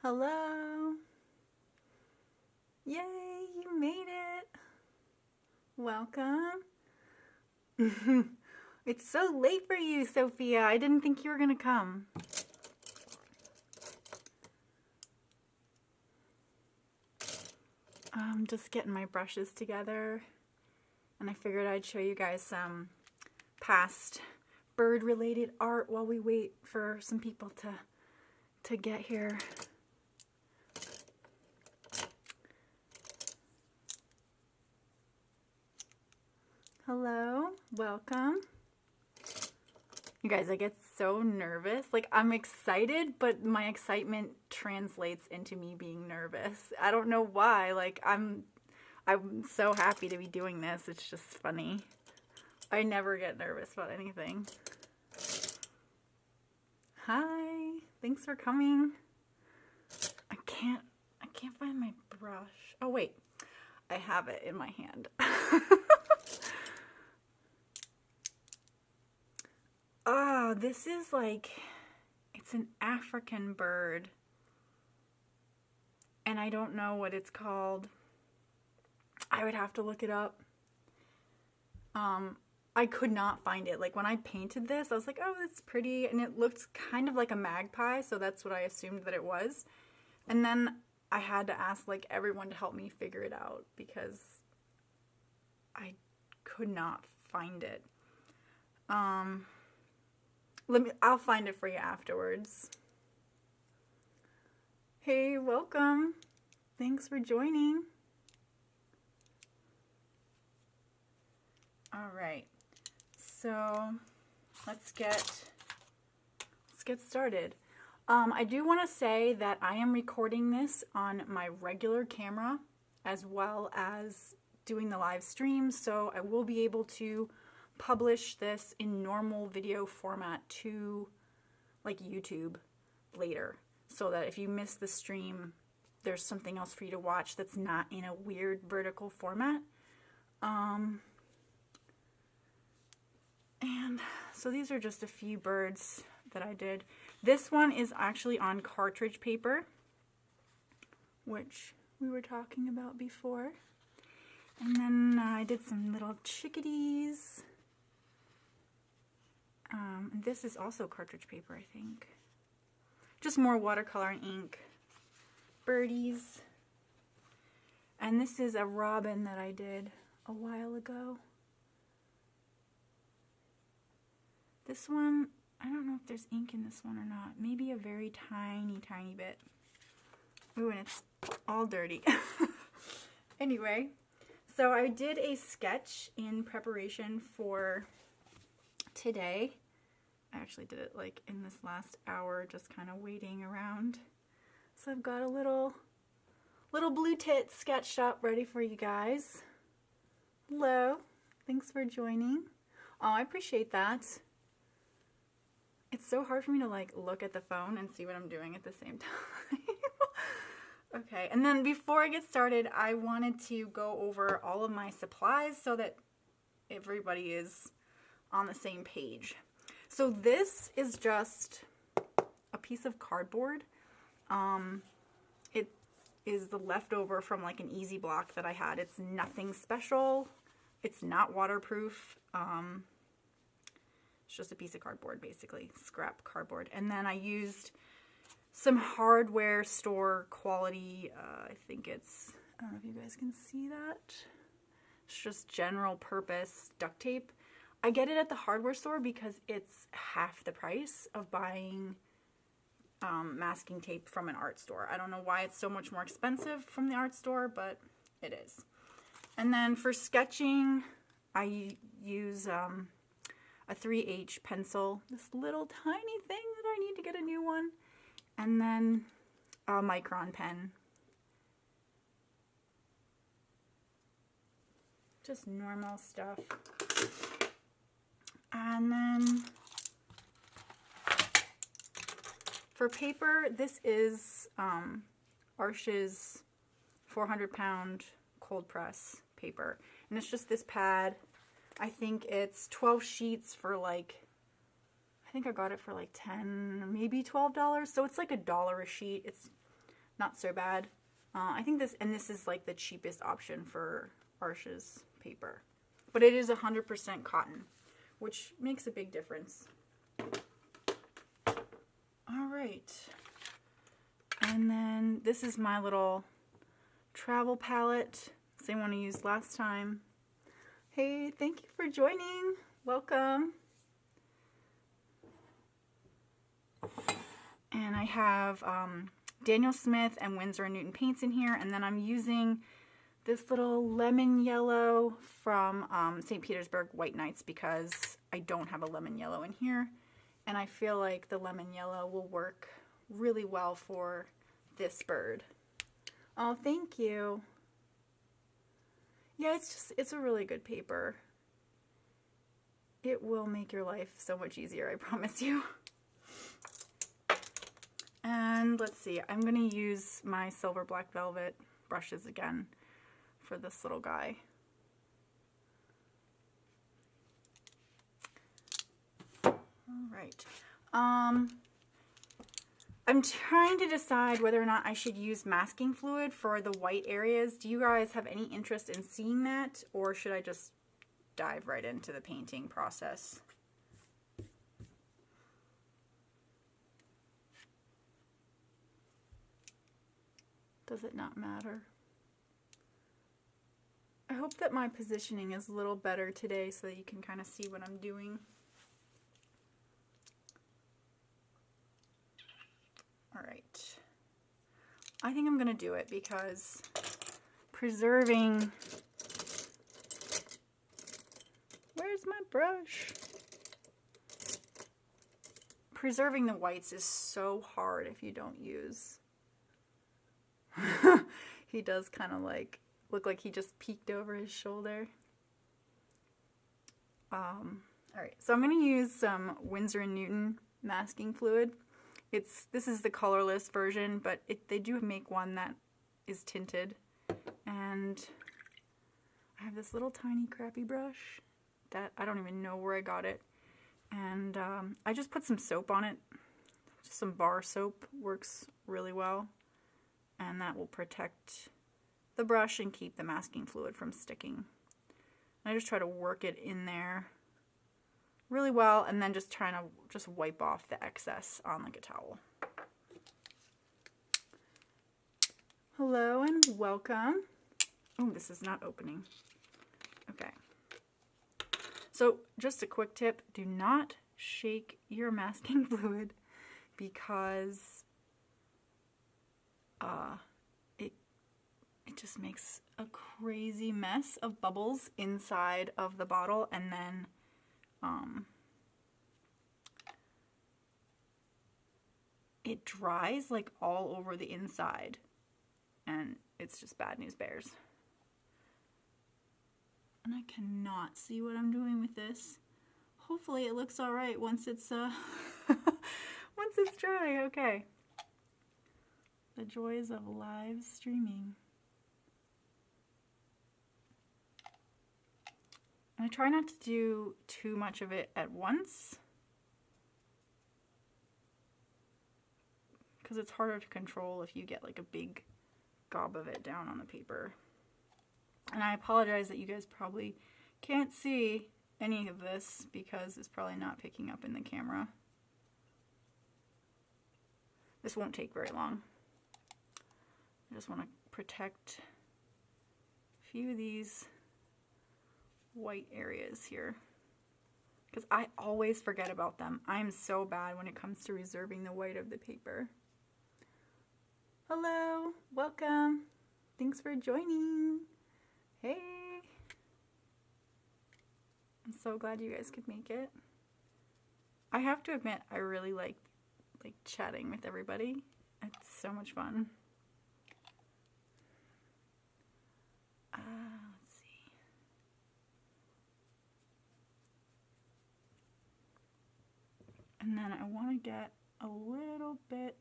Hello. Yay, you made it. Welcome. It's so late for you, Sophia. I didn't think you were gonna come. I'm just getting my brushes together, and I figured I'd show you guys some past bird-related art while we wait for some people to get here. Hello, welcome. You guys, I get so nervous. Like, I'm excited, but my excitement translates into me being nervous. I don't know why. Like, I'm so happy to be doing this. It's just funny. I never get nervous about anything. Hi, thanks for coming. I can't find my brush. Oh wait, I have it in my hand. Oh, this is like, it's an African bird. And I don't know what it's called. I would have to look it up. I could not find it. Like when I painted this, I was like, oh, it's pretty. And it looked kind of like a magpie. So that's what I assumed that it was. And then I had to ask like everyone to help me figure it out because I could not find it. I'll find it for you afterwards. Hey, welcome. Thanks for joining. All right. So, let's get started. I do want to say that I am recording this on my regular camera as well as doing the live stream, so I will be able to publish this in normal video format to like YouTube later, so that if you miss the stream, there's something else for you to watch that's not in a weird vertical format. And so these are just a few birds that I did. This one is actually on cartridge paper, which we were talking about before. And then I did some little chickadees. And this is also cartridge paper, I think. Just more watercolor and ink. Birdies. And this is a robin that I did a while ago. This one, I don't know if there's ink in this one or not. Maybe a very tiny, tiny bit. Ooh, and it's all dirty. Anyway, so I did a sketch in preparation for today. I actually did it like in this last hour, just kind of waiting around. So I've got a little blue tit sketched up ready for you guys. Hello, thanks for joining. Oh, I appreciate that. It's so hard for me to like look at the phone and see what I'm doing at the same time. Okay, and then before I get started, I wanted to go over all of my supplies so that everybody is on the same page. So this is just a piece of cardboard. It is the leftover from like an easy block that I had. It's nothing special. It's not waterproof. It's just a piece of cardboard, basically, scrap cardboard. And then I used some hardware store quality, I think it's, I don't know if you guys can see that. It's just general purpose duct tape. I get it at the hardware store because it's half the price of buying masking tape from an art store. I don't know why it's so much more expensive from the art store, but it is. And then for sketching, I use a 3H pencil, this little tiny thing that I need to get a new one, and then a micron pen. Just normal stuff. And then for paper, this is Arch's 400-pound cold press paper. And it's just this pad. I think it's 12 sheets for like, I think I got it for like $10, maybe $12. So it's like $1 a sheet. It's not so bad. I think this is like the cheapest option for Arches paper. But it is 100% cotton, which makes a big difference. All right. And then this is my little travel palette, same one I used last time. Hey, thank you for joining. Welcome. And I have Daniel Smith and Winsor & Newton paints in here, and then I'm using this little lemon yellow from St. Petersburg White Nights because I don't have a lemon yellow in here, and I feel like the lemon yellow will work really well for this bird. Oh, thank you. Yeah, it's a really good paper. It will make your life so much easier, I promise you. And let's see, I'm going to use my silver black velvet brushes again for this little guy. All right. I'm trying to decide whether or not I should use masking fluid for the white areas. Do you guys have any interest in seeing that, or should I just dive right into the painting process? Does it not matter? I hope that my positioning is a little better today so that you can kind of see what I'm doing. All right. I think I'm going to do it because preserving... Where's my brush? Preserving the whites is so hard if you don't use... He does kind of like look like he just peeked over his shoulder. All right, so I'm going to use some Winsor & Newton masking fluid. This is the colorless version, but they do make one that is tinted. And I have this little tiny crappy brush that I don't even know where I got it. And I just put some soap on it. Just some bar soap works really well. And that will protect the brush and keep the masking fluid from sticking. I just try to work it in there really well, and then just trying to wipe off the excess on like a towel. Hello and welcome. Oh, this is not opening. Okay. So just a quick tip, do not shake your masking fluid because it just makes a crazy mess of bubbles inside of the bottle, and then it dries like all over the inside, and it's just bad news bears. And I cannot see what I'm doing with this. Hopefully it looks all right once it's once it's dry. Okay. The joys of live streaming. And I try not to do too much of it at once, because it's harder to control if you get like a big gob of it down on the paper. And I apologize that you guys probably can't see any of this because it's probably not picking up in the camera. This won't take very long. I just want to protect a few of these white areas here because I always forget about them. I'm so bad when it comes to reserving the white of the paper. Hello, welcome. Thanks for joining. Hey. I'm so glad you guys could make it. I have to admit, I really like chatting with everybody. It's so much fun. Let's see. And then I want to get a little bit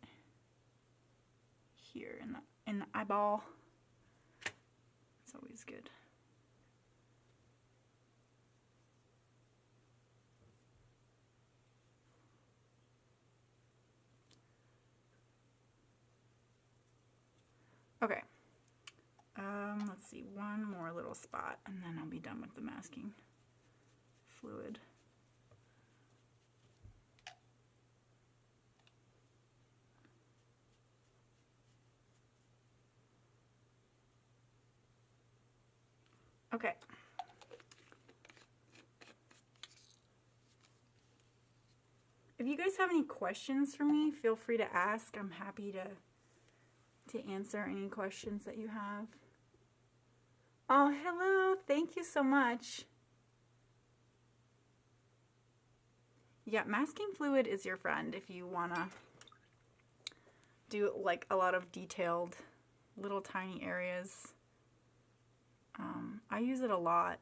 here in the eyeball. It's always good. Okay. Let's see, one more little spot and then I'll be done with the masking fluid. Okay. If you guys have any questions for me, feel free to ask. I'm happy to answer any questions that you have. Oh, hello. Thank you so much. Yeah, masking fluid is your friend if you want to do like a lot of detailed little tiny areas. I use it a lot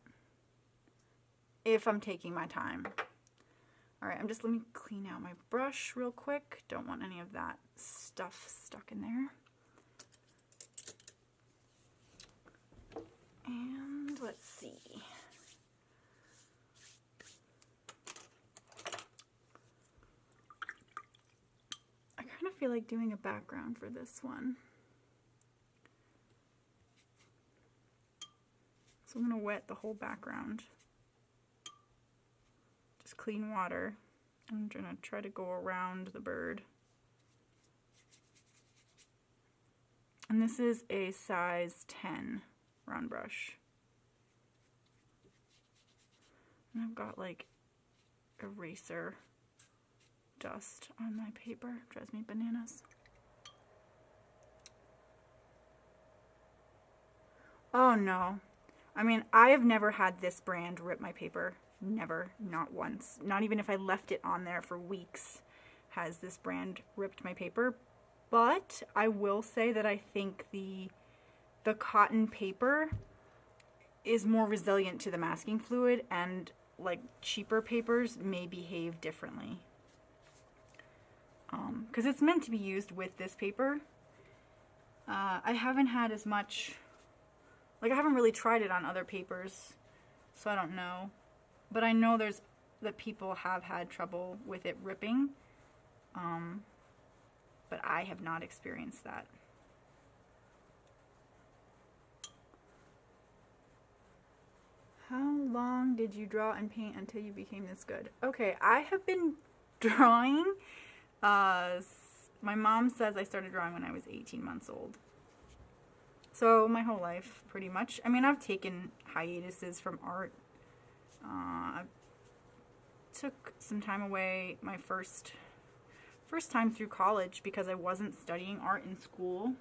if I'm taking my time. All right, let me clean out my brush real quick. Don't want any of that stuff stuck in there. And let's see. I kind of feel like doing a background for this one. So I'm going to wet the whole background. Just clean water. I'm going to try to go around the bird. And this is a size 10 round brush. And I've got like eraser dust on my paper. Drives me bananas. Oh no. I mean, I have never had this brand rip my paper. Never. Not once. Not even if I left it on there for weeks has this brand ripped my paper. But I will say that I think the cotton paper is more resilient to the masking fluid, and like cheaper papers may behave differently. Because it's meant to be used with this paper. I haven't had as much... Like, I haven't really tried it on other papers, so I don't know. But I know that people have had trouble with it ripping. But I have not experienced that. How long did you draw and paint until you became this good? Okay, I have been drawing. My mom says I started drawing when I was 18 months old. So my whole life, pretty much. I mean, I've taken hiatuses from art. I took some time away my first time through college because I wasn't studying art in school.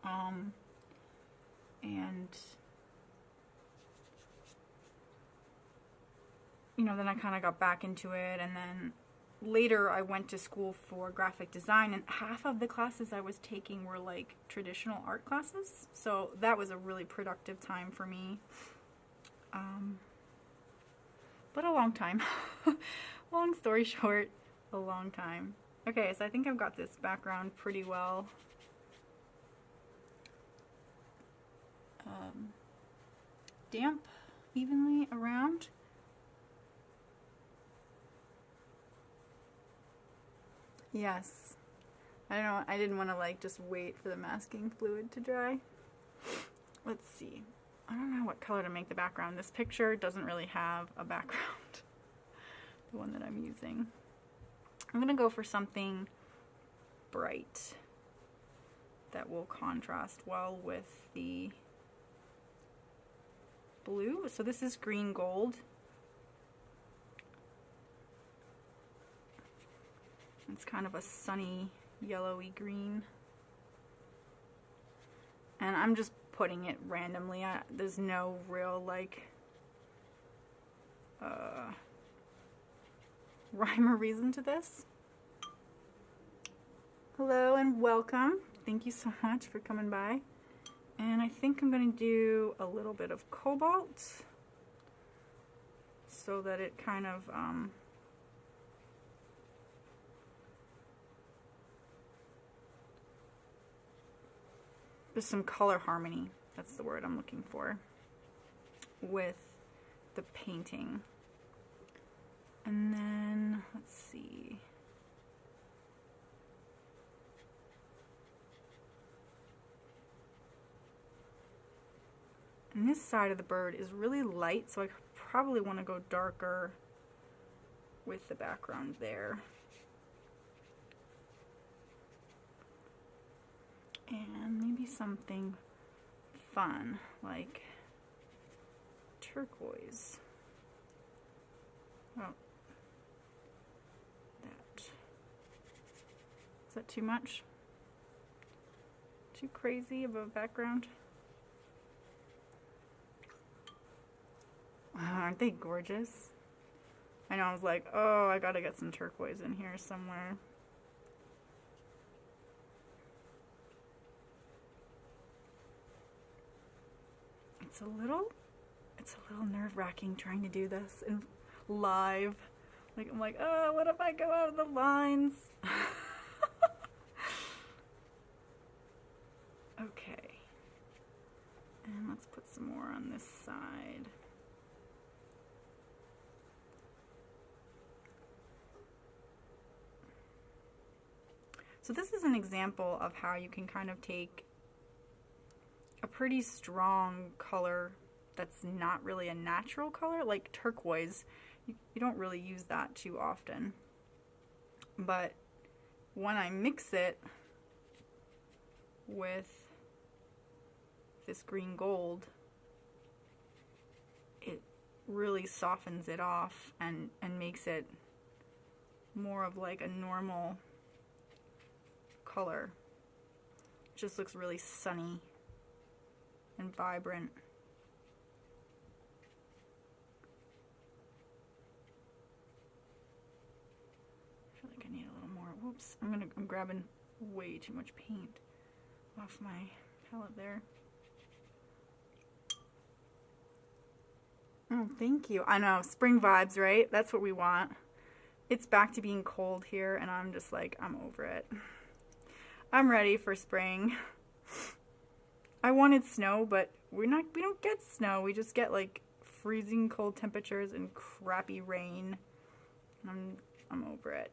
And you know, then I kind of got back into it, and then later I went to school for graphic design, and half of the classes I was taking were like traditional art classes, so that was a really productive time for me. But a long time. Long story short, a long time. Okay, so I think I've got this background pretty well. Damp evenly around. Yes. I don't know, I didn't want to like just wait for the masking fluid to dry. Let's see. I don't know what color to make the background. This picture doesn't really have a background. The one that I'm using. I'm going to go for something bright that will contrast well with the blue. So this is green gold. It's kind of a sunny yellowy green. And I'm just putting it randomly. There's no real like rhyme or reason to this. Hello and welcome. Thank you so much for coming by. And I think I'm going to do a little bit of Cobalt so that it kind of there's some color harmony, that's the word I'm looking for, with the painting. And then, let's see. And this side of the bird is really light, so I probably want to go darker with the background there. And maybe something fun, like turquoise. Oh, that. Is that too much? Too crazy of a background? Aren't they gorgeous? I know, I was like, oh, I gotta get some turquoise in here somewhere. It's a little nerve-wracking trying to do this in live. Like, I'm like, oh, what if I go out of the lines? Okay. And let's put some more on this side. So this is an example of how you can kind of take a pretty strong color that's not really a natural color, like turquoise. You don't really use that too often. But when I mix it with this green gold, it really softens it off and makes it more of like a normal color. It just looks really sunny and vibrant. I feel like I need a little more. Whoops, I'm grabbing way too much paint off my palette there. Oh, thank you. I know, spring vibes, right? That's what we want. It's back to being cold here, and I'm just like, I'm over it. I'm ready for spring. I wanted snow, but we don't get snow. We just get like freezing cold temperatures and crappy rain. I'm over it.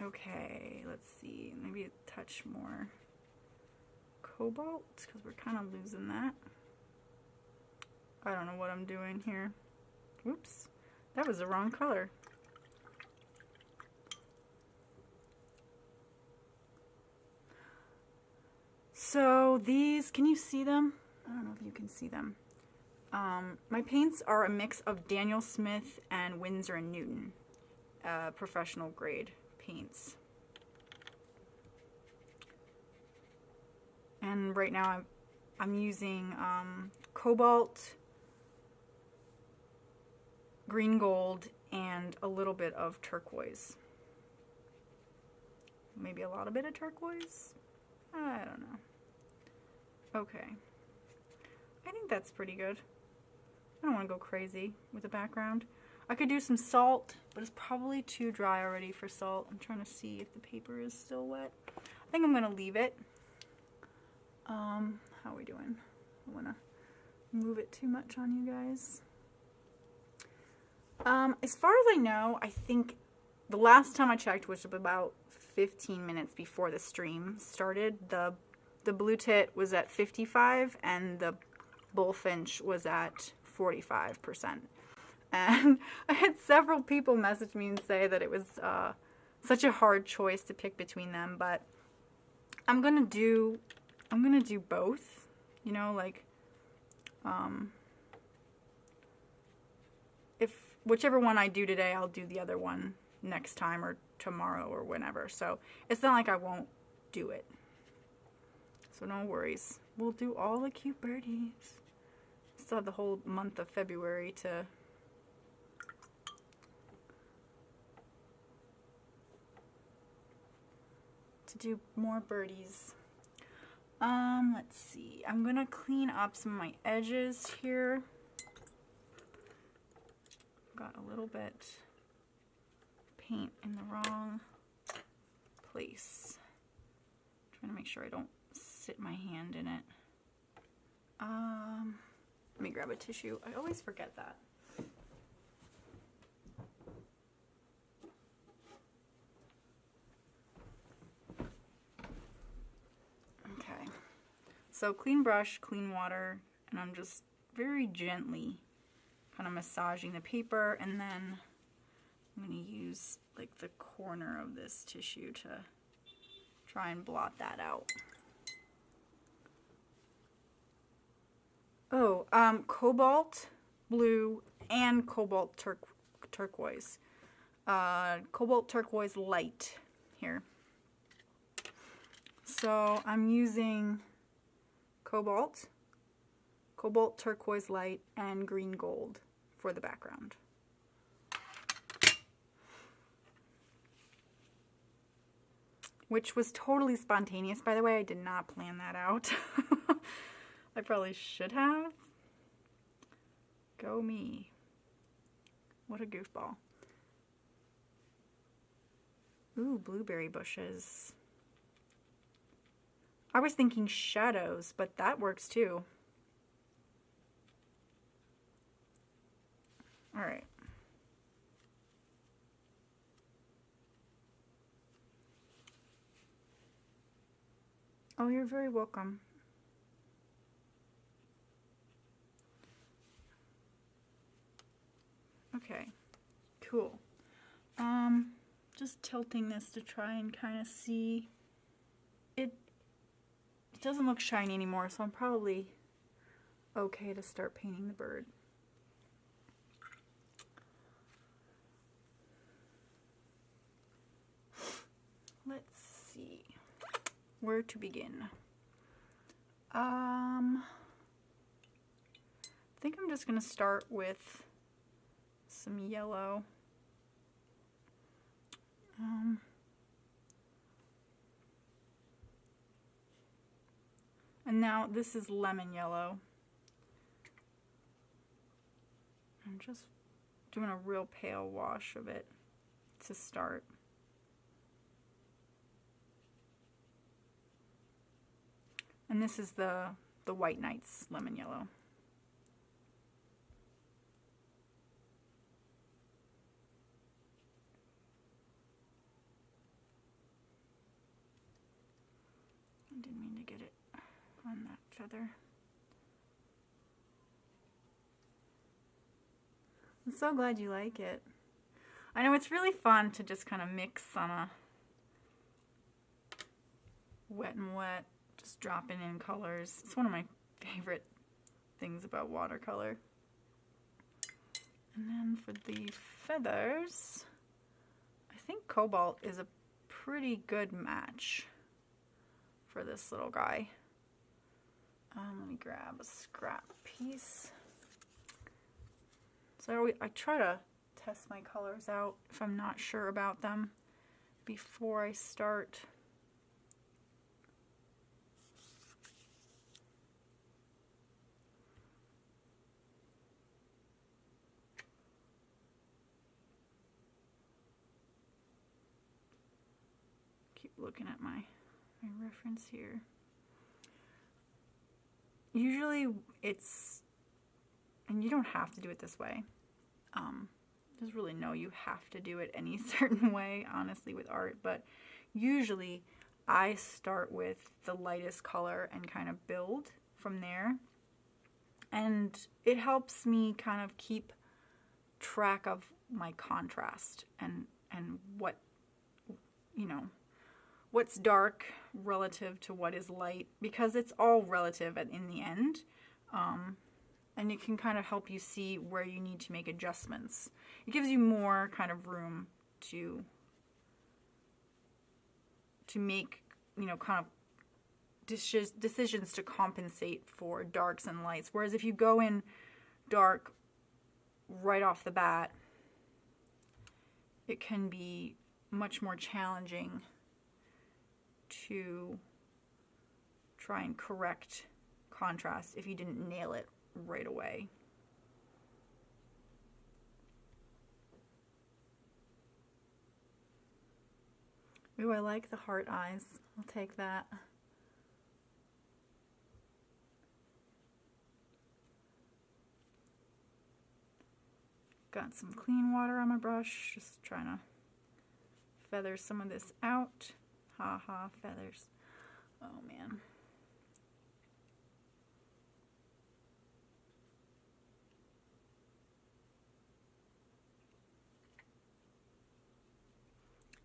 Okay, let's see. Maybe a touch more cobalt, because we're kind of losing that. I don't know what I'm doing here. Whoops, that was the wrong color. So these, can you see them? I don't know if you can see them. My paints are a mix of Daniel Smith and Winsor & Newton, professional grade paints. And right now I'm using Cobalt, green gold, and a little bit of turquoise. Maybe a lot of bit of turquoise? I don't know. Okay. I think that's pretty good. I don't want to go crazy with the background. I could do some salt, but it's probably too dry already for salt. I'm trying to see if the paper is still wet. I think I'm going to leave it. How are we doing? I don't want to move it too much on you guys. As far as I know, I think the last time I checked, which was about 15 minutes before the stream started, the blue tit was at 55 and the bullfinch was at 45%. And I had several people message me and say that it was such a hard choice to pick between them, but I'm gonna do both, you know, like if whichever one I do today, I'll do the other one next time or tomorrow or whenever. So it's not like I won't do it. So no worries. We'll do all the cute birdies. Still have the whole month of February to do more birdies. Let's see. I'm gonna clean up some of my edges here. Got a little bit paint in the wrong place. Trying to make sure I don't sit my hand in it. Let me grab a tissue. I always forget that. So clean brush, clean water, and I'm just very gently kind of massaging the paper, and then I'm going to use like the corner of this tissue to try and blot that out. Oh, Cobalt Blue and Cobalt Turquoise. Cobalt Turquoise Light here. So I'm using Cobalt, Cobalt Turquoise Light, and Green Gold for the background. Which was totally spontaneous, by the way. I did not plan that out. I probably should have. Go me. What a goofball. Ooh, blueberry bushes. I was thinking shadows, but that works too. All right. Oh, you're very welcome. Okay, cool. Just tilting this to try and kind of see. It doesn't look shiny anymore, so I'm probably okay to start painting the bird. Let's see where to begin. I think I'm just going to start with some yellow. And now this is lemon yellow. I'm just doing a real pale wash of it to start. And this is the White Nights lemon yellow. I didn't mean to get it on that feather. I'm so glad you like it. I know it's really fun to just kind of mix on a wet and wet, just dropping in colors. It's one of my favorite things about watercolor. And then for the feathers, I think Cobalt is a pretty good match for this little guy. Let me grab a scrap piece. So I try to test my colors out if I'm not sure about them before I start. Keep looking at my reference here. Usually it's, and you don't have to do it this way. There's really no you have to do it any certain way, honestly, with art, but usually I start with the lightest color and kind of build from there. And it helps me kind of keep track of my contrast and what, you know, what's dark relative to what is light, because it's all relative in the end. And it can kind of help you see where you need to make adjustments. It gives you more kind of room to make, you know, kind of decisions to compensate for darks and lights. Whereas if you go in dark right off the bat, it can be much more challenging to try and correct contrast if you didn't nail it right away. Ooh, I like the heart eyes. I'll take that. Got some clean water on my brush, just trying to feather some of this out. Ha ha, feathers. Oh man.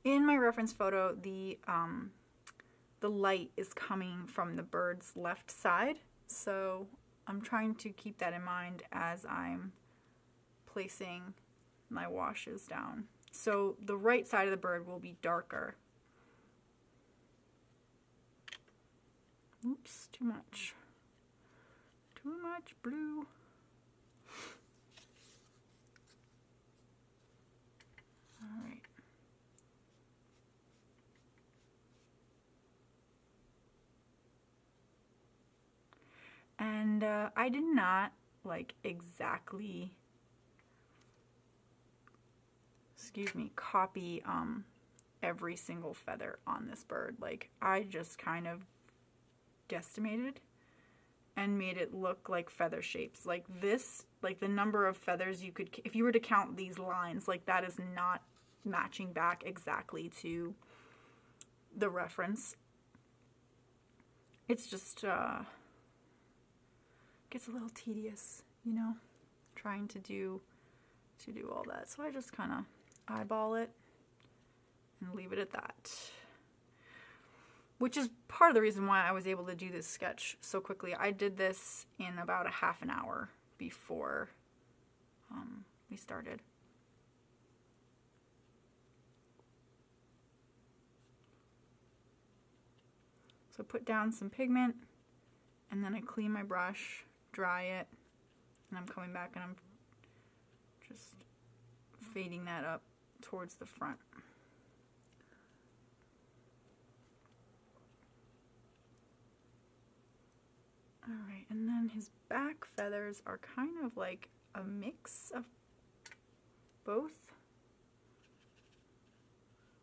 In my reference photo, the light is coming from the bird's left side, so I'm trying to keep that in mind as I'm placing my washes down. So the right side of the bird will be darker. Oops, too much. Too much blue. All right. And I did not like exactly, copy every single feather on this bird. Like, I just kind of guesstimated and made it look like feather shapes. Like this, like the number of feathers you could, if you were to count these lines, like that is not matching back exactly to the reference. It's just, gets a little tedious, you know, trying to do all that. So I just kind of eyeball it and leave it at that. Which is part of the reason why I was able to do this sketch so quickly. I did this in about a half an hour before we started. So put down some pigment, and then I clean my brush, dry it, and I'm coming back and I'm just fading that up towards the front. Alright, and then his back feathers are kind of like a mix of both.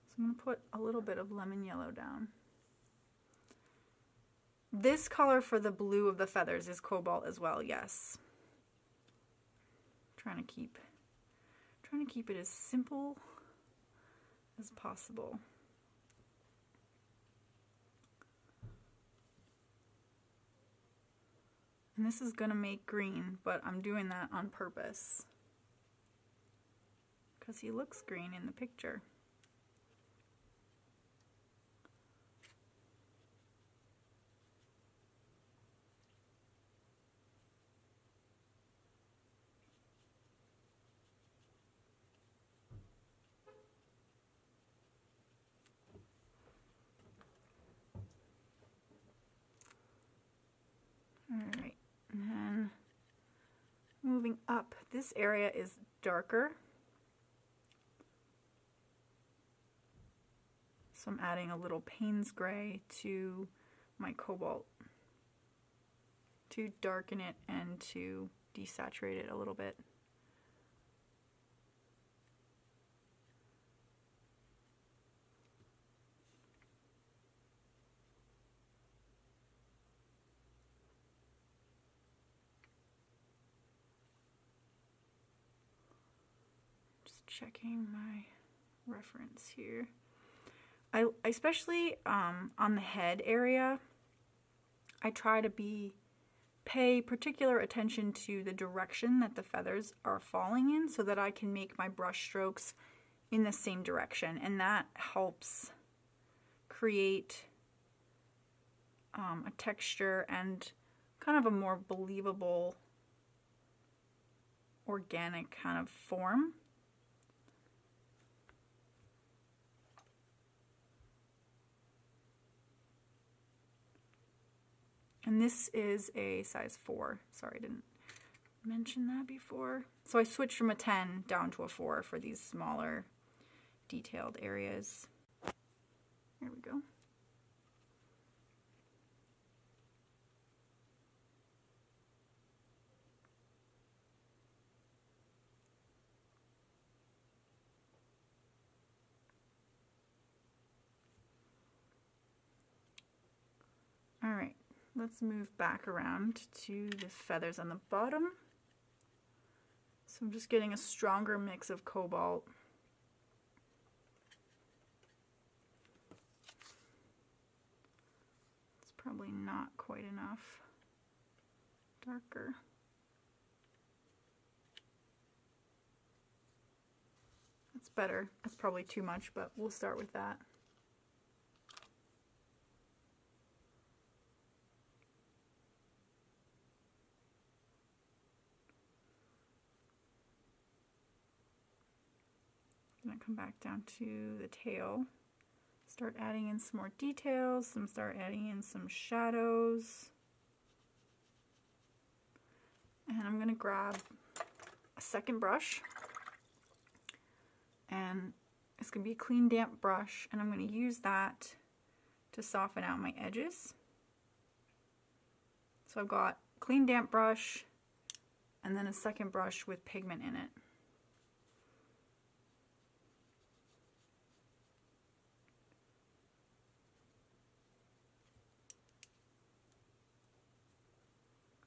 So I'm going to put a little bit of lemon yellow down. This color for the blue of the feathers is Cobalt as well, yes. Trying to keep it as simple as possible. And this is going to make green, but I'm doing that on purpose because he looks green in the picture. Alright, and then moving up, this area is darker. So I'm adding a little Payne's gray to my Cobalt to darken it and to desaturate it a little bit. Checking my reference here. I especially on the head area, I try to pay particular attention to the direction that the feathers are falling in so that I can make my brush strokes in the same direction, and that helps create a texture and kind of a more believable organic kind of form. And this is a size 4. Sorry, I didn't mention that before. So I switched from a 10 down to a 4 for these smaller detailed areas. There we go. All right. Let's move back around to the feathers on the bottom. So I'm just getting a stronger mix of Cobalt. It's probably not quite enough. Darker. It's better. It's probably too much, but we'll start with that. I'm going to come back down to the tail. Start adding in some more details, start adding in some shadows. And I'm going to grab a second brush. And it's going to be a clean, damp brush. And I'm going to use that to soften out my edges. So I've got clean, damp brush and then a second brush with pigment in it.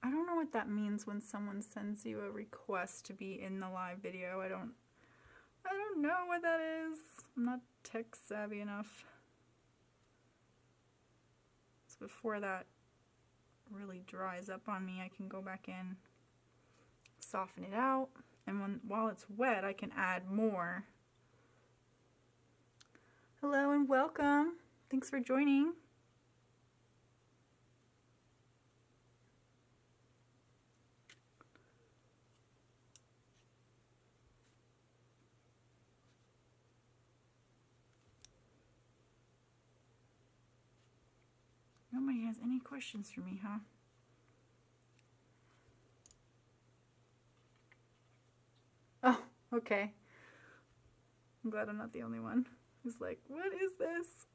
I don't know what that means when someone sends you a request to be in the live video. I don't know what that is. I'm not tech savvy enough. So before that really dries up on me, I can go back in, soften it out, and while it's wet, I can add more. Hello and welcome. Thanks for joining. Nobody has any questions for me, huh? Oh, okay. I'm glad I'm not the only one who's like, what is this?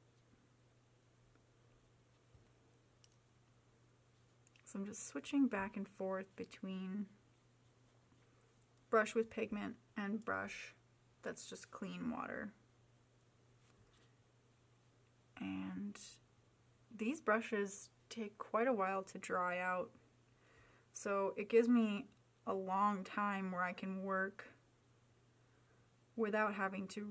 So I'm just switching back and forth between brush with pigment and brush that's just clean water. And these brushes take quite a while to dry out, so it gives me a long time where I can work without having to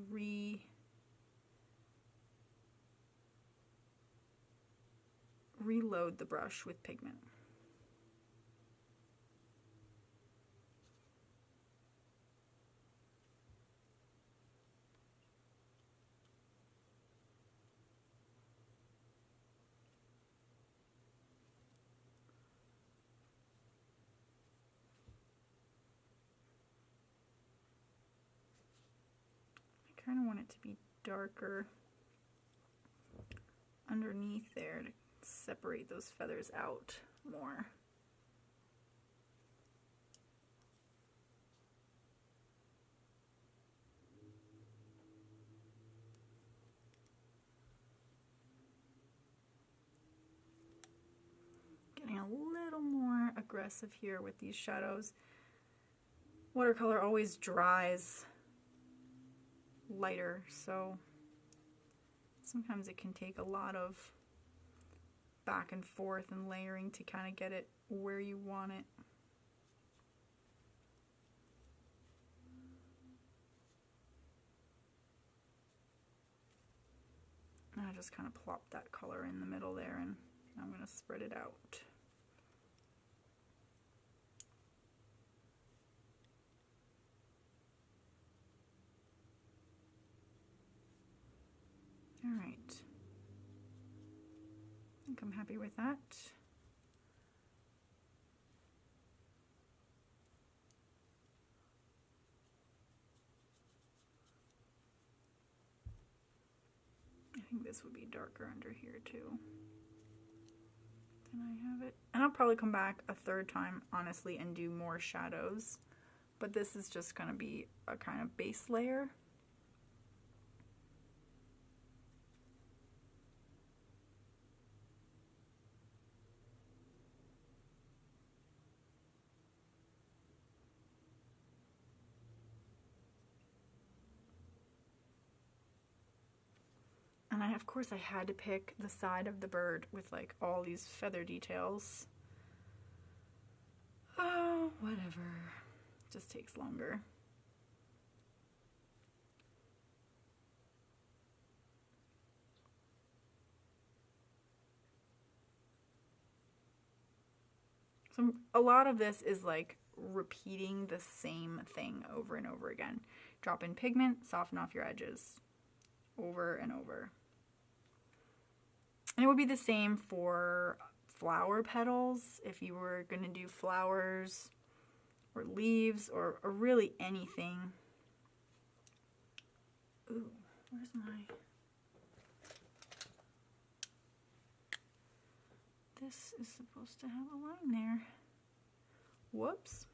reload the brush with pigment. I kind of want it to be darker underneath there to separate those feathers out more. Getting a little more aggressive here with these shadows. Watercolor always dries lighter, so sometimes it can take a lot of back and forth and layering to kind of get it where you want it. And I just kind of plop that color in the middle there, and I'm going to spread it out. All right, I think I'm happy with that. I think this would be darker under here too. Then I have it, and I'll probably come back a third time, honestly, and do more shadows, but this is just going to be a kind of base layer. And of course I had to pick the side of the bird with like all these feather details. Oh, whatever. It just takes longer. So a lot of this is like repeating the same thing over and over again. Drop in pigment, soften off your edges over and over. And it would be the same for flower petals if you were going to do flowers or leaves or really anything. Ooh, where's my... This is supposed to have a line there. Whoops.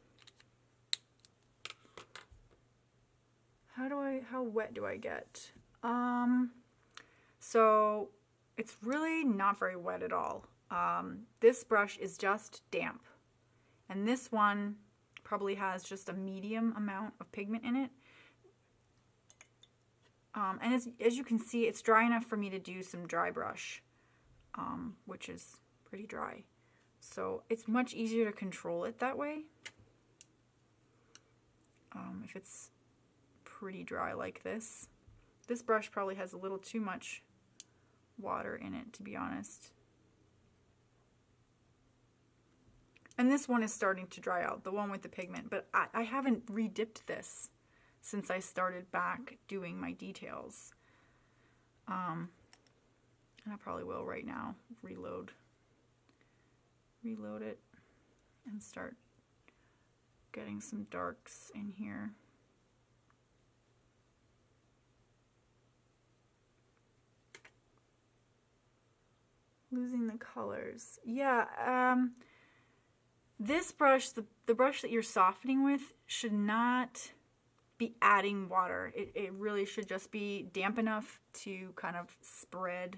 How wet do I get? So it's really not very wet at all. This brush is just damp. And this one probably has just a medium amount of pigment in it. And as you can see, it's dry enough for me to do some dry brush, which is pretty dry. So it's much easier to control it that way. If it's pretty dry like this. This brush probably has a little too much water in it, to be honest. And this one is starting to dry out, the one with the pigment, but I haven't re-dipped this since I started back doing my details. And I probably will right now. Reload it and start getting some darks in here. Losing the colors. Yeah, this brush, the brush that you're softening with, should not be adding water. It really should just be damp enough to kind of spread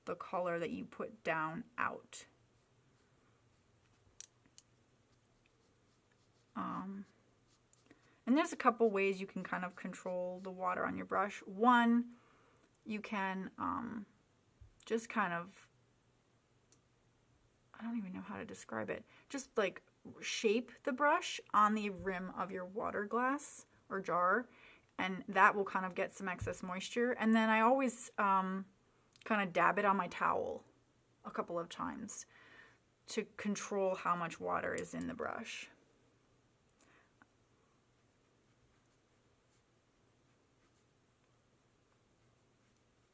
the color that you put down out. And there's a couple ways you can kind of control the water on your brush. One, you can just kind of, I don't even know how to describe it, just like shape the brush on the rim of your water glass or jar, and that will kind of get some excess moisture. And then I always kind of dab it on my towel a couple of times to control how much water is in the brush.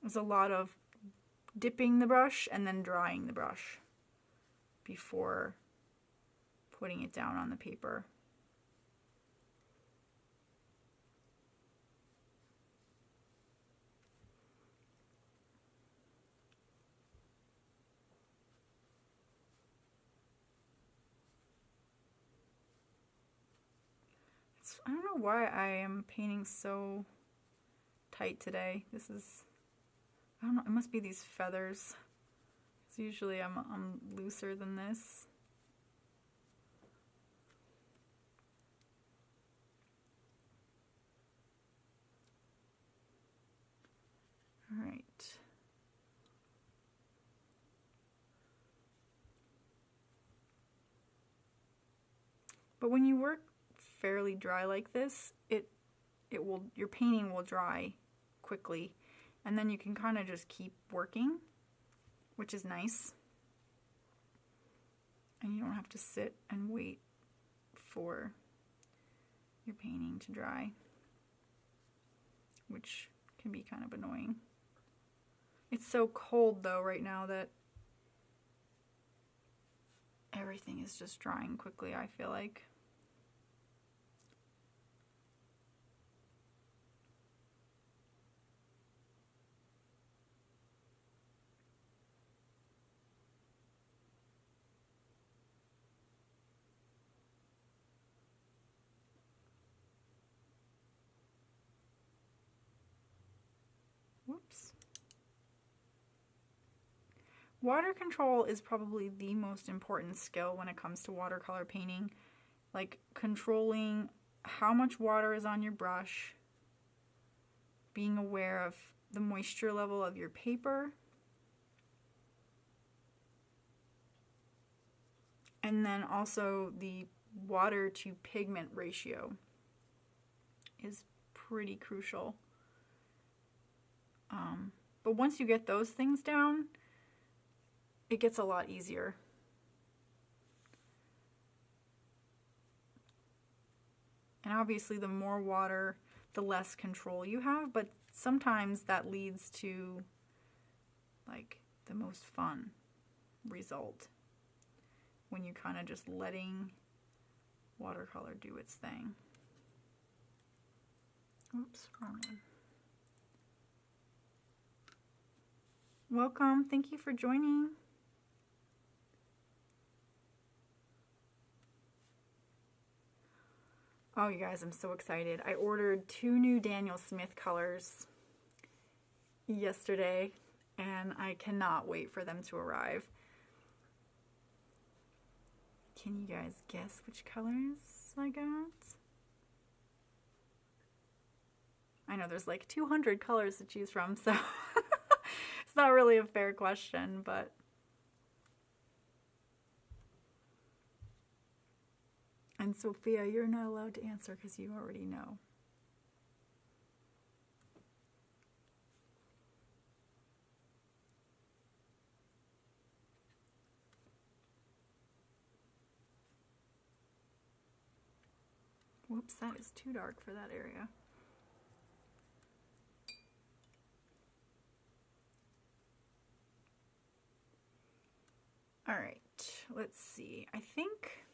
There's a lot of dipping the brush and then drying the brush before putting it down on the paper. I don't know why I am painting so tight today. This is, I don't know, it must be these feathers. Because usually I'm looser than this. All right. But when you work fairly dry like this, your painting will dry quickly, and then you can kind of just keep working, which is nice. And you don't have to sit and wait for your painting to dry, which can be kind of annoying. It's so cold though right now that everything is just drying quickly, I feel like. Whoops. Water control is probably the most important skill when it comes to watercolor painting. Like controlling how much water is on your brush, being aware of the moisture level of your paper, and then also the water to pigment ratio is pretty crucial. But once you get those things down, it gets a lot easier. And obviously the more water, the less control you have, but sometimes that leads to like the most fun result when you're kind of just letting watercolor do its thing. Oops, wrong one. Welcome, thank you for joining. Oh, you guys, I'm so excited. I ordered 2 new Daniel Smith colors yesterday, and I cannot wait for them to arrive. Can you guys guess which colors I got? I know there's like 200 colors to choose from, so it's not really a fair question, but and Sophia, you're not allowed to answer because you already know. Whoops, that is too dark for that area. All right, let's see. I think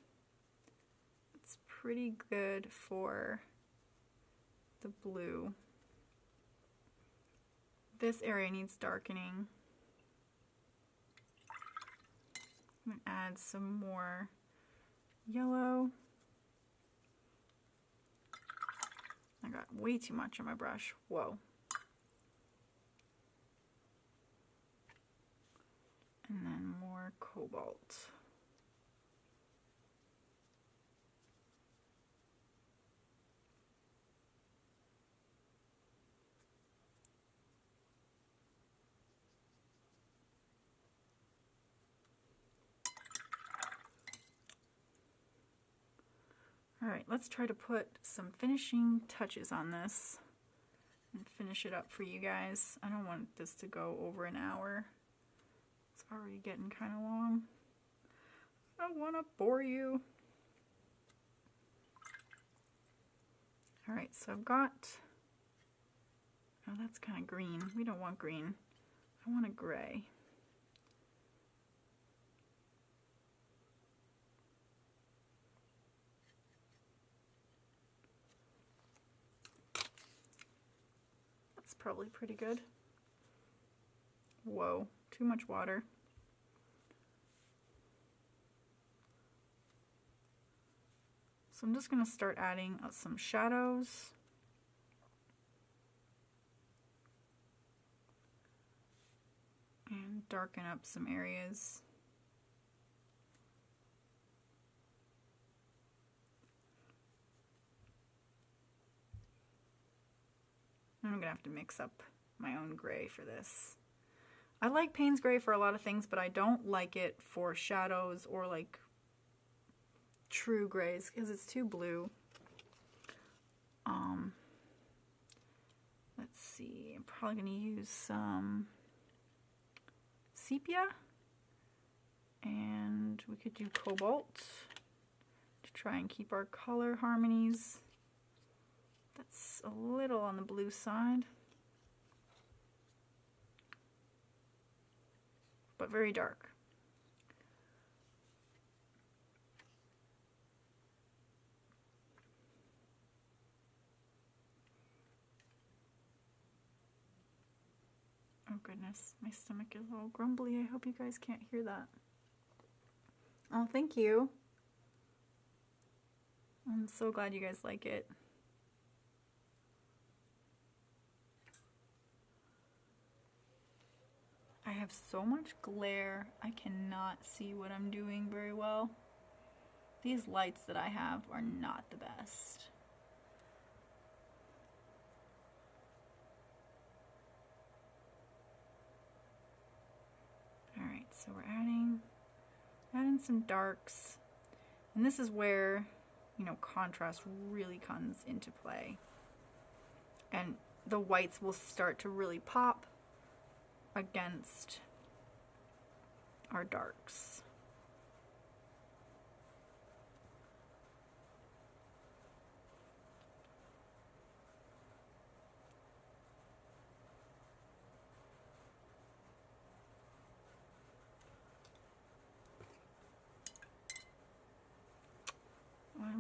it's pretty good for the blue. This area needs darkening. I'm gonna add some more yellow. I got way too much on my brush. Whoa. And then more cobalt. All right, let's try to put some finishing touches on this and finish it up for you guys. I don't want this to go over an hour. It's already getting kind of long. I don't want to bore you. All right, so I've got, oh, that's kind of green. We don't want green. I want a gray. That's probably pretty good. Whoa, too much water. So I'm just going to start adding some shadows. And darken up some areas. I'm going to have to mix up my own gray for this. I like Payne's gray for a lot of things, but I don't like it for shadows or like true grays because it's too blue. Let's see, I'm probably going to use some Sepia, and we could do Cobalt to try and keep our color harmonies. That's a little on the blue side, but very dark. Oh goodness, my stomach is all grumbly. I hope you guys can't hear that. Oh, thank you. I'm so glad you guys like it. I have so much glare, I cannot see what I'm doing very well. These lights that I have are not the best. Alright, so we're adding some darks. And this is where, you know, contrast really comes into play. And the whites will start to really pop against our darks.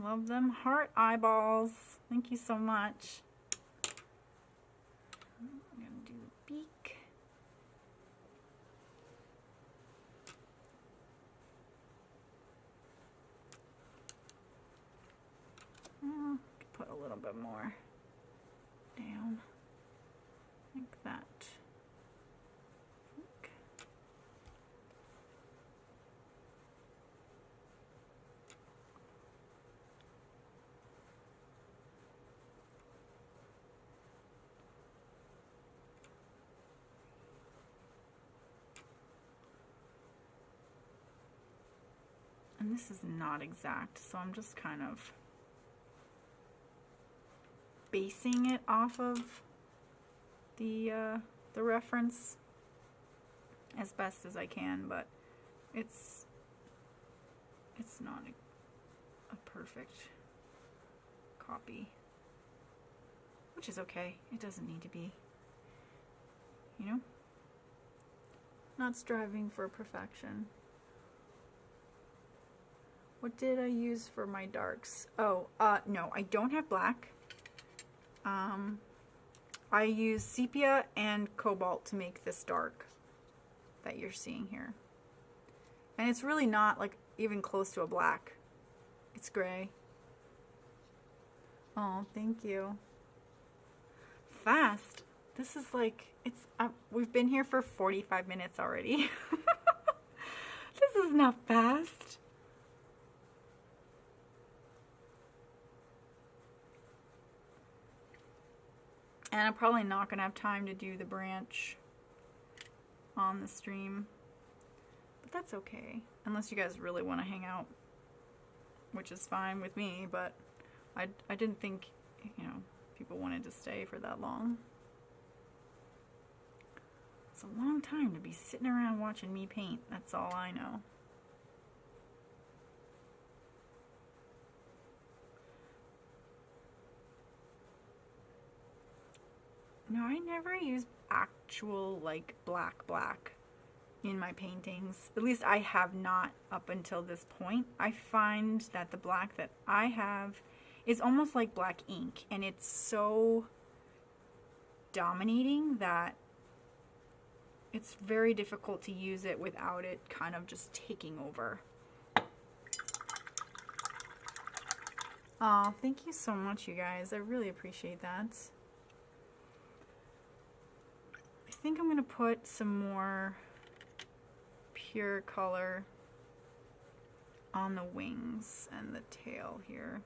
Love them. Heart eyeballs. Thank you so much. I'm going to do the beak. Put a little bit more down. Like that. And this is not exact, so I'm just kind of basing it off of the reference as best as I can, but it's not a perfect copy, which is okay. It doesn't need to be, you know? Not striving for perfection. What did I use for my darks? Oh, no, I don't have black. I use Sepia and Cobalt to make this dark that you're seeing here. And it's really not like even close to a black. It's gray. Oh, thank you. Fast. This is like, we've been here for 45 minutes already. This is not fast. And I'm probably not going to have time to do the branch on the stream. But that's okay. Unless you guys really want to hang out. Which is fine with me, but I didn't think, you know, people wanted to stay for that long. It's a long time to be sitting around watching me paint. That's all I know. No, I never use actual, like, black in my paintings. At least I have not up until this point. I find that the black that I have is almost like black ink, and it's so dominating that it's very difficult to use it without it kind of just taking over. Oh, thank you so much, you guys. I really appreciate that. I think I'm going to put some more pure color on the wings and the tail here.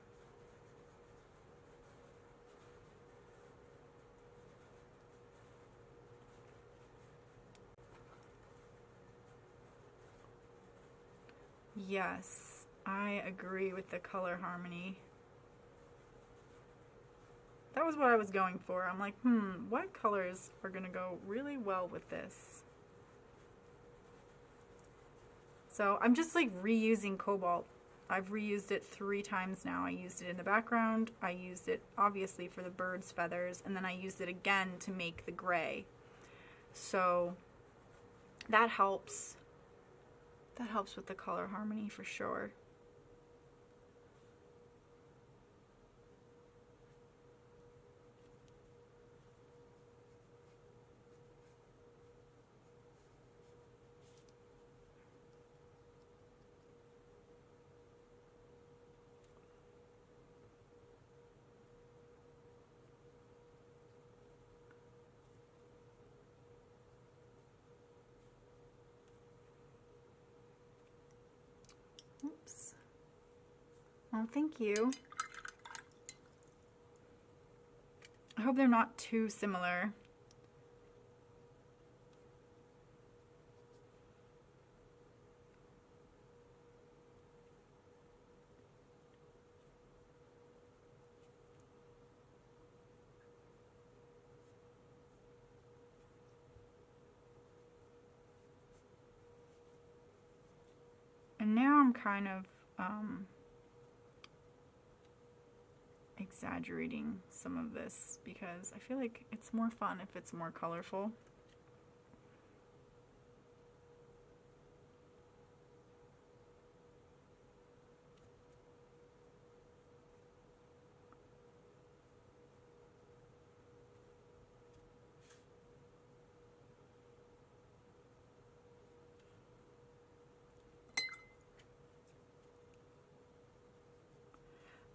Yes, I agree with the color harmony. That was what I was going for. I'm like, what colors are going to go really well with this? So I'm just like reusing Cobalt. I've reused it 3 times now. I used it in the background. I used it obviously for the bird's feathers. And then I used it again to make the gray. So that helps. That helps with the color harmony for sure. Oops. Well, thank you. I hope they're not too similar. And now I'm kind of exaggerating some of this because I feel like it's more fun if it's more colorful.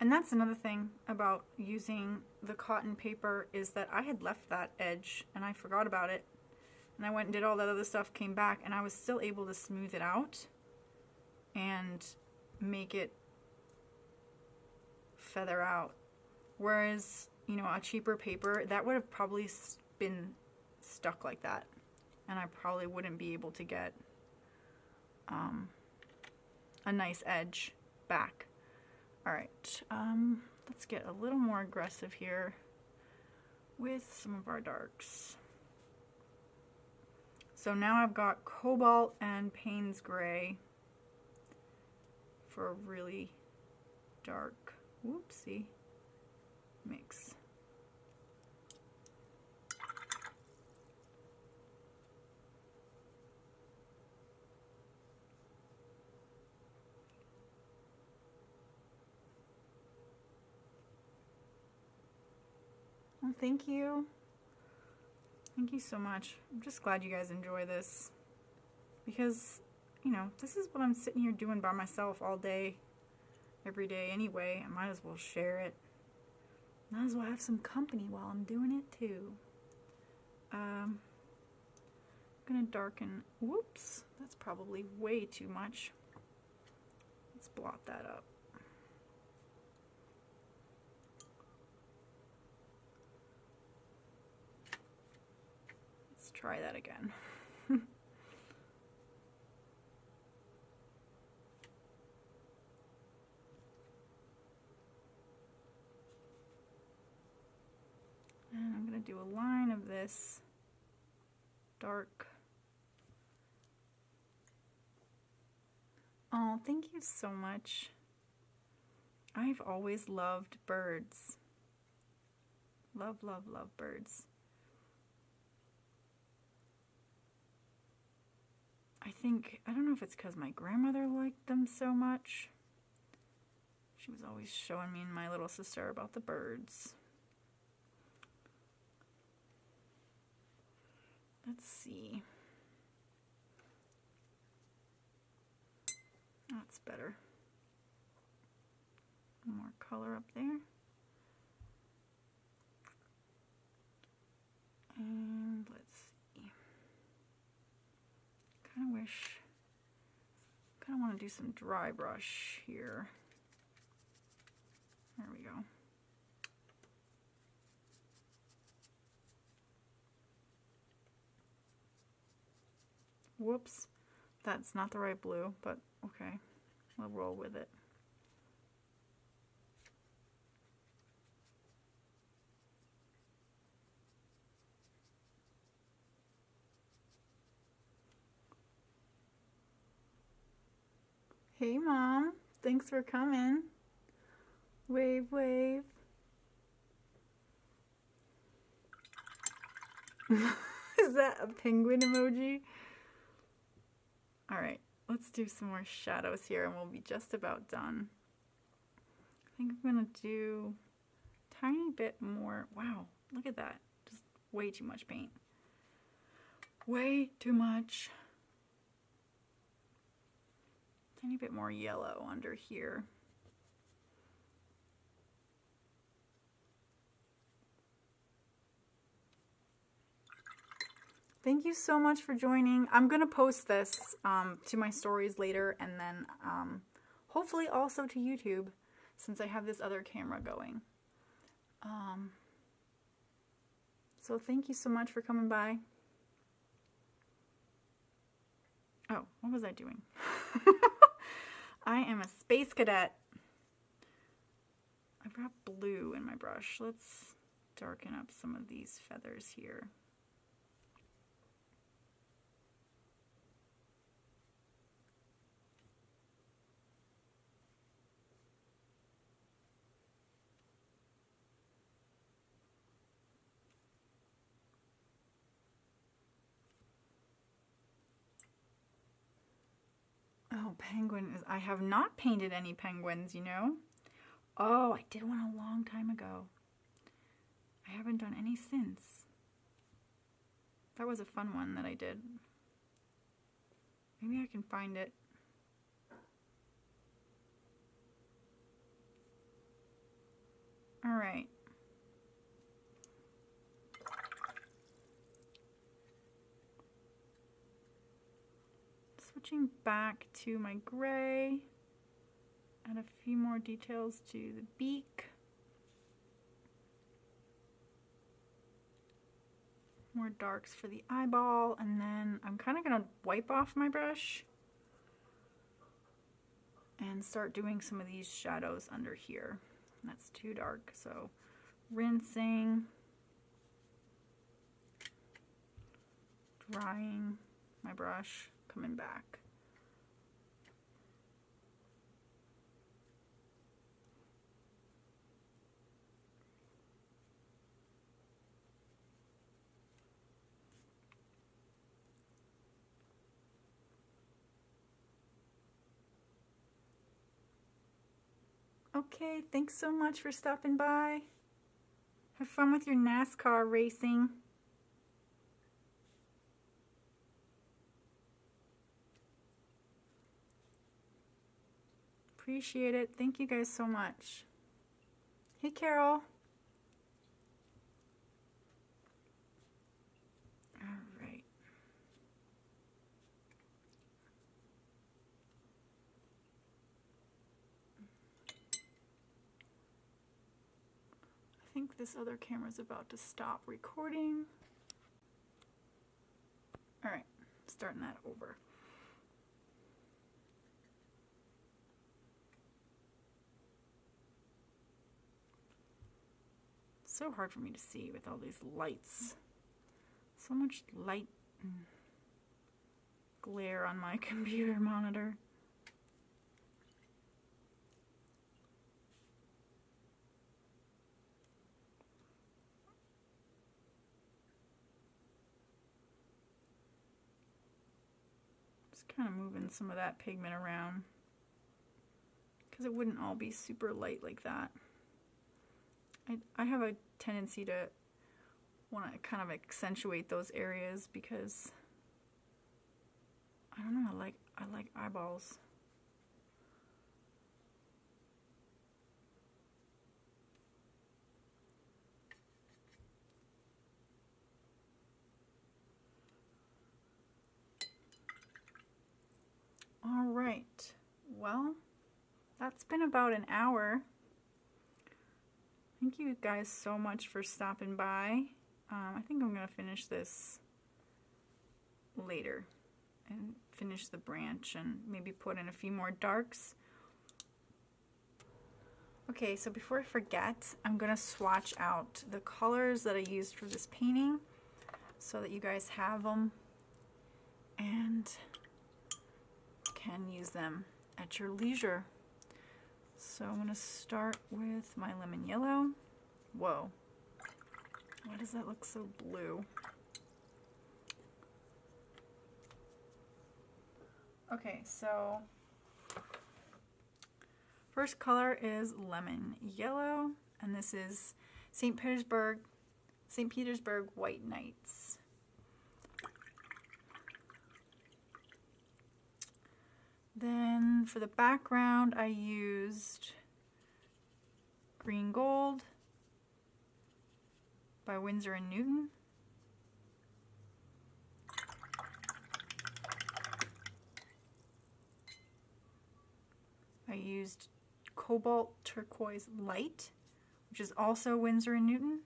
And that's another thing about using the cotton paper is that I had left that edge and I forgot about it. And I went and did all that other stuff, came back, and I was still able to smooth it out and make it feather out. Whereas, you know, a cheaper paper, that would have probably been stuck like that. And I probably wouldn't be able to get a nice edge back. Alright, let's get a little more aggressive here with some of our darks. So now I've got Cobalt and Payne's Gray for a really dark, whoopsie, mix. Well, thank you. Thank you so much. I'm just glad you guys enjoy this because, you know, this is what I'm sitting here doing by myself all day, every day anyway. I might as well share it. Might as well have some company while I'm doing it too. I'm gonna darken, whoops, that's probably way too much. Let's blot that up. Try that again. And I'm going to do a line of this dark. Oh, thank you so much. I've always loved birds. Love, love, love birds. I don't know if it's because my grandmother liked them so much. She was always showing me and my little sister about the birds. Let's see. That's better. More color up there. And let's see. Kind of want to do some dry brush here. There we go. Whoops, that's not the right blue, but okay, we'll roll with it. Hey Mom, thanks for coming. Wave, wave. Is that a penguin emoji? Alright, let's do some more shadows here and we'll be just about done. I think I'm going to do a tiny bit more. Wow, look at that. Just way too much paint. Way too much. Tiny bit more yellow under here. Thank you so much for joining. I'm going to post this to my stories later and then hopefully also to YouTube since I have this other camera going. So thank you so much for coming by. Oh, what was I doing? I am a space cadet. I brought blue in my brush. Let's darken up some of these feathers here. Oh, penguin is, I have not painted any penguins, you know. Oh, I did one a long time ago. I haven't done any since. That was a fun one that I did. Maybe I can find it. All right. Switching back to my gray. Add a few more details to the beak. More darks for the eyeball, and then I'm kind of going to wipe off my brush and start doing some of these shadows under here. That's too dark, so rinsing, drying my brush, coming back. Okay, thanks so much for stopping by. Have fun with your NASCAR racing. Appreciate it. Thank you guys so much. Hey, Carol. All right. I think this other camera's about to stop recording. All right, starting that over. It's so hard for me to see with all these lights. So much light and glare on my computer monitor. Just kind of moving some of that pigment around because it wouldn't all be super light like that. I have a tendency to want to kind of accentuate those areas because I don't know, I like eyeballs. All right, well, that's been about an hour. Thank you guys so much for stopping by. I think I'm going to finish this later and finish the branch and maybe put in a few more darks. Okay, so before I forget, I'm going to swatch out the colors that I used for this painting so that you guys have them and can use them at your leisure. So I'm going to start with my lemon yellow. Whoa. Why does that look so blue? Okay, so first color is lemon yellow, and this is St. Petersburg White Nights. Then for the background, I used Green Gold by Winsor and Newton. I used Cobalt Turquoise Light, which is also Winsor and Newton.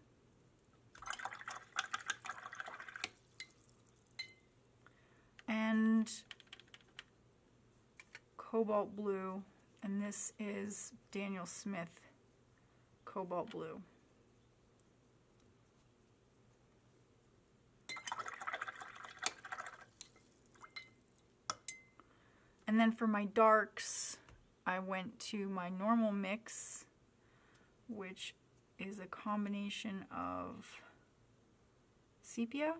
And Cobalt Blue, and this is Daniel Smith Cobalt Blue. And then for my darks, I went to my normal mix, which is a combination of Sepia,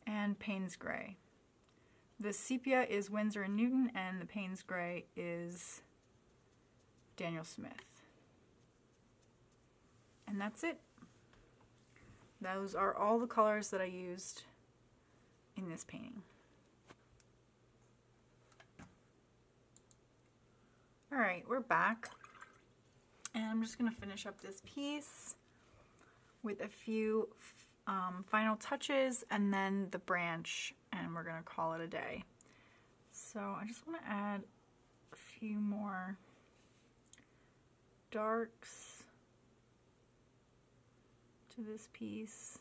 and Payne's Gray. The Sepia is Winsor and Newton, and the Payne's Gray is Daniel Smith. And that's it. Those are all the colors that I used in this painting. Alright, we're back. And I'm just going to finish up this piece with a few final touches and then the branch, and we're going to call it a day. So I just want to add a few more darks to this piece.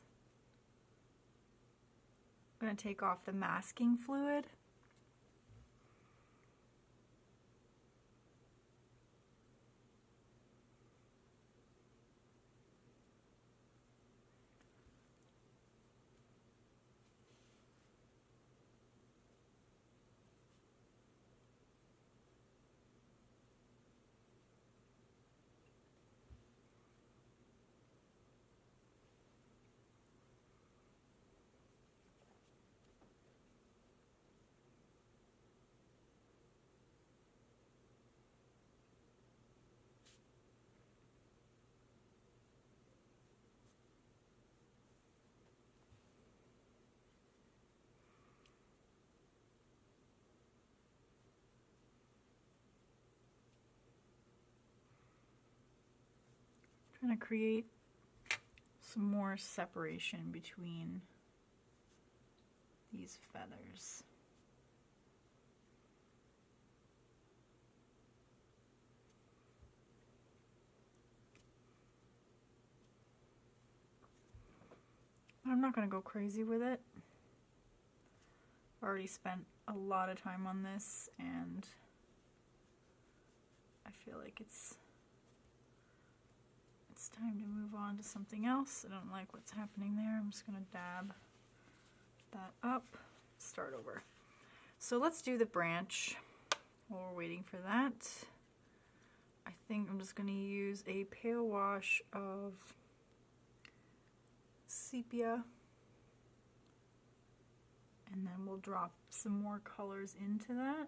I'm going to take off the masking fluid. Trying to create some more separation between these feathers. I'm not going to go crazy with it. I've already spent a lot of time on this and I feel like it's time to move on to something else. I don't like what's happening there. I'm just going to dab that up, start over. So let's do the branch while we're waiting for that. I think I'm just going to use a pale wash of Sepia, and then we'll drop some more colors into that.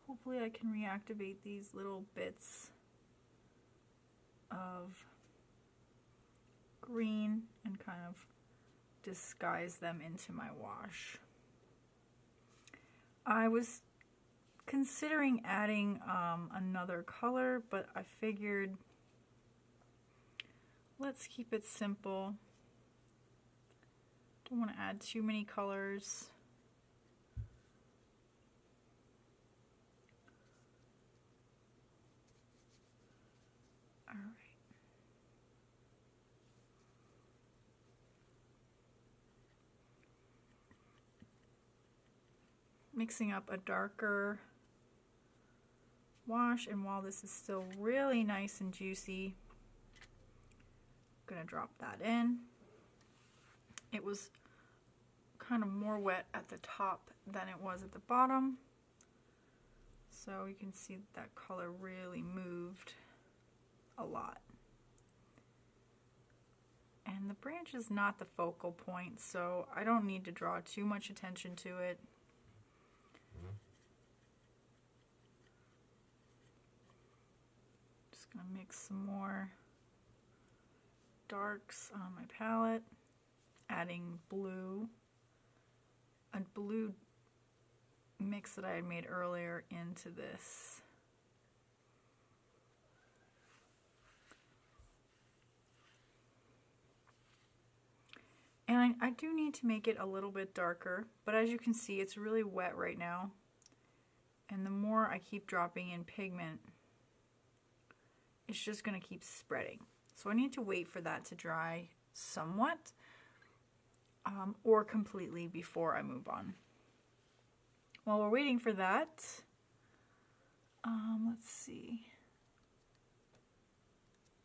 Hopefully I can reactivate these little bits of green and kind of disguise them into my wash. I was considering adding another color, but I figured let's keep it simple. Don't want to add too many colors. All right. Mixing up a darker wash, and while this is still really nice and juicy, I'm gonna drop that in. It was kind of more wet at the top than it was at the bottom, so you can see that color really moved a lot. And the branch is not the focal point, so I don't need to draw too much attention to it. Just gonna mix some more darks on my palette, adding blue, a blue mix that I had made earlier into this. And I do need to make it a little bit darker, but as you can see, it's really wet right now. And the more I keep dropping in pigment, it's just going to keep spreading. So I need to wait for that to dry somewhat, or completely before I move on. While we're waiting for that, let's see.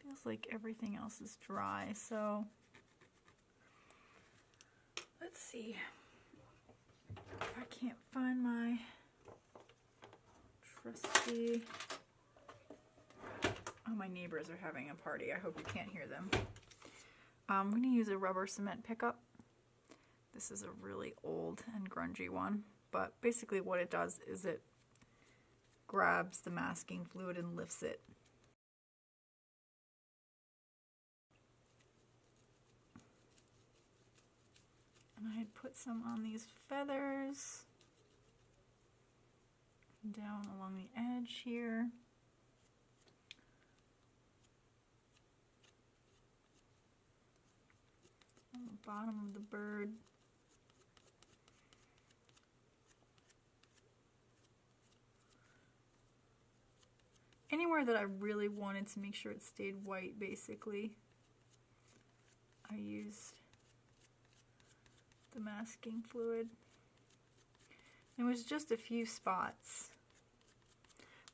Feels like everything else is dry, so let's see. If I can't find my trusty... Oh, my neighbors are having a party. I hope you can't hear them. I'm going to use a rubber cement pickup. This is a really old and grungy one, but basically what it does is it grabs the masking fluid and lifts it. And I had put some on these feathers. down along the edge here. On the bottom of the bird. Anywhere that I really wanted to make sure it stayed white, basically, I used the masking fluid. It was just a few spots,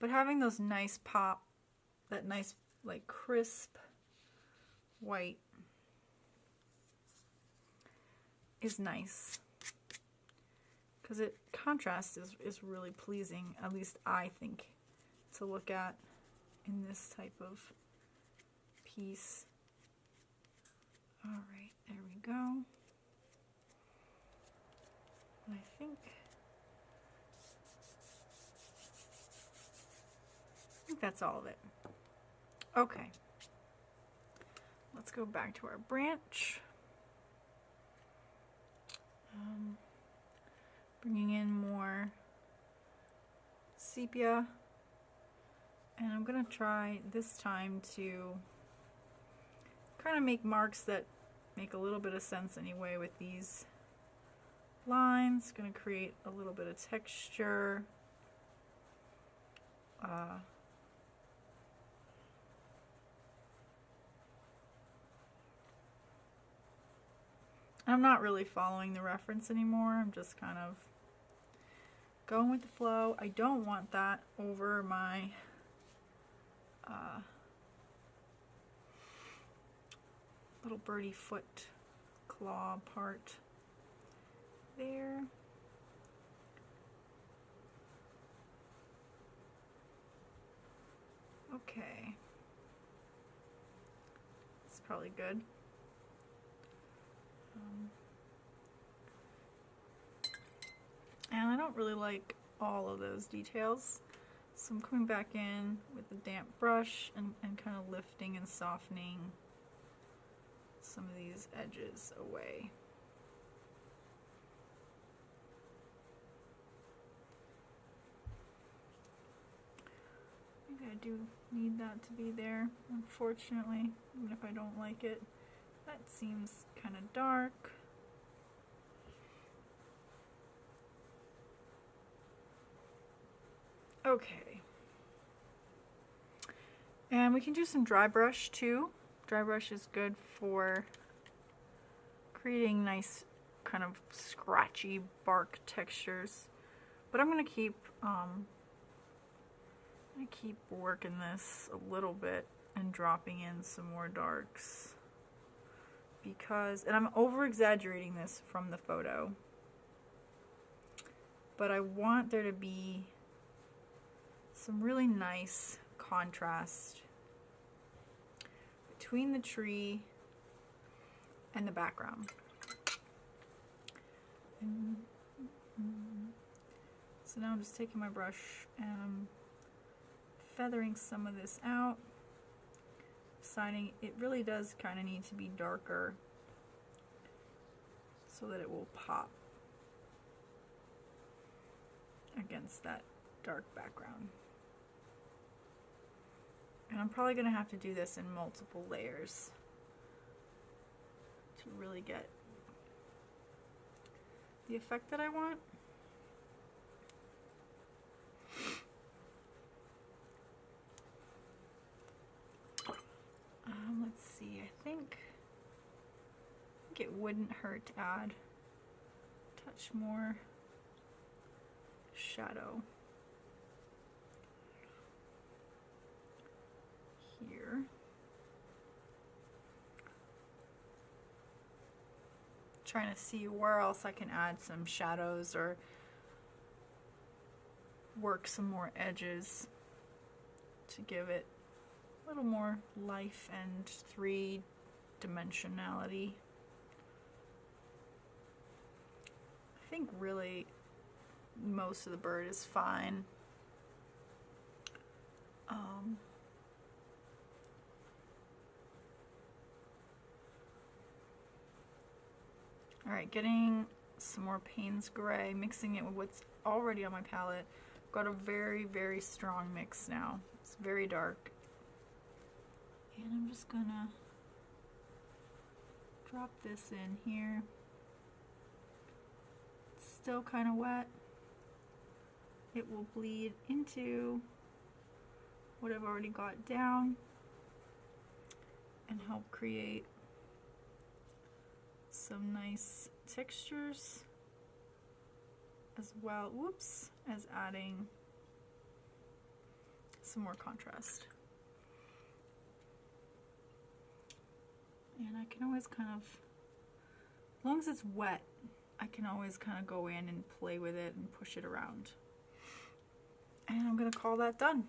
but having those nice pop, that nice like crisp white is nice because it contrast is really pleasing, at least I think, to look at in this type of piece. All right, there we go. I think that's all of it. Okay, let's go back to our branch. Bringing in more sepia, and I'm gonna try this time to kind of make marks that make a little bit of sense anyway with these lines. Gonna create a little bit of texture. I'm not really following the reference anymore. I'm just kind of going with the flow. I don't want that over my little birdie foot claw part there. Okay. It's probably good. And I don't really like all of those details, so I'm coming back in with a damp brush and kind of lifting and softening some of these edges away. I think I do need that to be there, unfortunately, even if I don't like it. That seems kind of dark. Okay. And we can do some dry brush too. Dry brush is good for creating nice kind of scratchy bark textures. But I'm gonna keep working this a little bit and dropping in some more darks. Because, and I'm over exaggerating this from the photo, but I want there to be some really nice contrast between the tree and the background. So now I'm just taking my brush and I'm feathering some of this out, deciding it really does kind of need to be darker so that it will pop against that dark background. And I'm probably going to have to do this in multiple layers to really get the effect that I want. Let's see, I think it wouldn't hurt to add a touch more shadow here. Trying to see where else I can add some shadows or work some more edges to give it a little more life and three-dimensionality. I think really most of the bird is fine. Alright, getting some more Payne's Gray, mixing it with what's already on my palette. Got a very, very strong mix now. It's very dark. And I'm just gonna drop this in here. It's still kind of wet. It will bleed into what I've already got down and help create some nice textures as well, whoops, as adding some more contrast. And I can always kind of, as long as it's wet, I can always kind of go in and play with it and push it around. And I'm gonna call that done.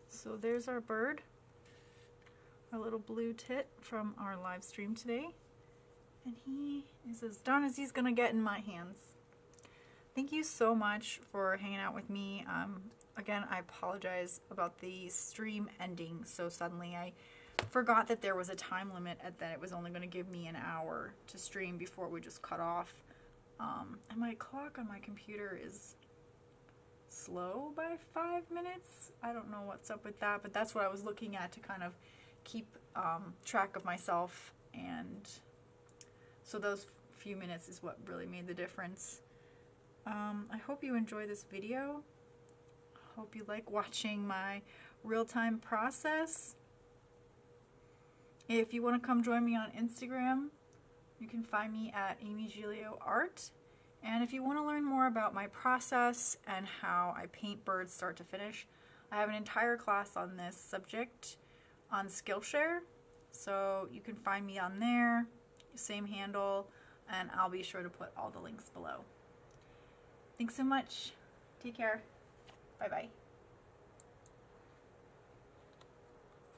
So there's our bird, our little blue tit from our live stream today. And he is as done as he's gonna get in my hands. Thank you so much for hanging out with me. Again, I apologize about the stream ending so suddenly. I forgot that there was a time limit at that it was only gonna give me an hour to stream before we just cut off. And my clock on my computer is slow by 5 minutes. I don't know what's up with that, but that's what I was looking at to kind of keep track of myself, and so those few minutes is what really made the difference. I hope you enjoy this video. I hope you like watching my real-time process. If you want to come join me on Instagram, you can find me at Amy Giglio Art. And if you want to learn more about my process and how I paint birds start to finish, I have an entire class on this subject on Skillshare. So you can find me on there, same handle, and I'll be sure to put all the links below. Thanks so much. Take care. Bye-bye.